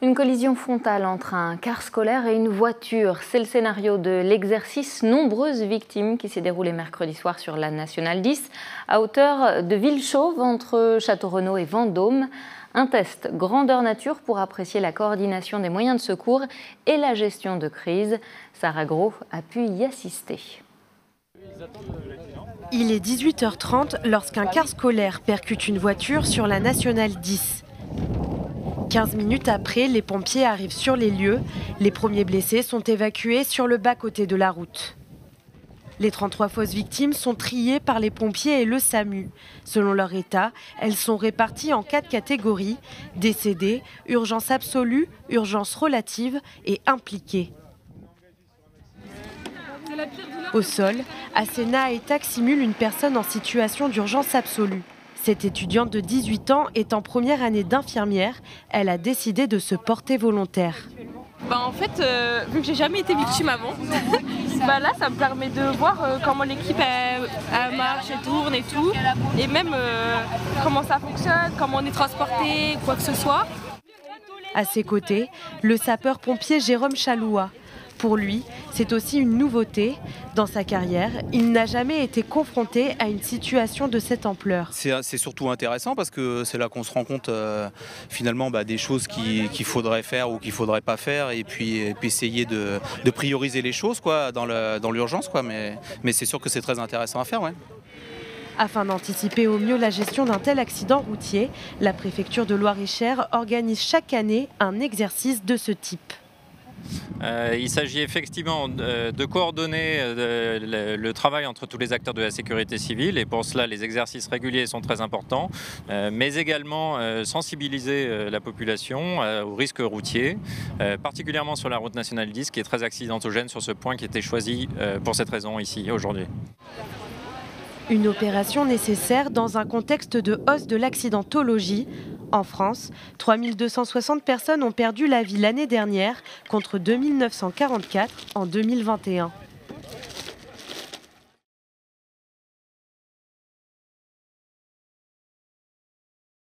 Une collision frontale entre un car scolaire et une voiture. C'est le scénario de l'exercice Nombreuses victimes qui s'est déroulé mercredi soir sur la Nationale 10 à hauteur de Villechauve entre Château-Renaud et Vendôme. Un test grandeur nature pour apprécier la coordination des moyens de secours et la gestion de crise. Sarah Gros a pu y assister. Il est 18h30 lorsqu'un car scolaire percute une voiture sur la Nationale 10. 15 minutes après, les pompiers arrivent sur les lieux. Les premiers blessés sont évacués sur le bas-côté de la route. Les 33 fausses victimes sont triées par les pompiers et le SAMU. Selon leur état, elles sont réparties en 4 catégories: décédées, urgence absolue, urgence relative et impliquées. Au sol, Asena Etak simule une personne en situation d'urgence absolue. Cette étudiante de 18 ans est en première année d'infirmière. Elle a décidé de se porter volontaire. En fait, vu que j'ai jamais été victime avant, là ça me permet de voir comment l'équipe elle marche, elle tourne et tout. Et même comment ça fonctionne, comment on est transporté, quoi que ce soit. À ses côtés, le sapeur-pompier Jérôme Chaloua. Pour lui, c'est aussi une nouveauté. Dans sa carrière, il n'a jamais été confronté à une situation de cette ampleur. C'est surtout intéressant parce que c'est là qu'on se rend compte finalement des choses qu'il faudrait faire ou qu'il ne faudrait pas faire et puis essayer de prioriser les choses dans l'urgence. Mais c'est sûr que c'est très intéressant à faire. Ouais. Afin d'anticiper au mieux la gestion d'un tel accident routier, la préfecture de Loir-et-Cher organise chaque année un exercice de ce type. Il s'agit effectivement de coordonner le travail entre tous les acteurs de la sécurité civile et pour cela les exercices réguliers sont très importants, mais également sensibiliser la population aux risques routiers, particulièrement sur la route nationale 10 qui est très accidentogène sur ce point qui était choisi pour cette raison ici aujourd'hui. Une opération nécessaire dans un contexte de hausse de l'accidentologie. En France, 3260 personnes ont perdu la vie l'année dernière contre 2944 en 2021.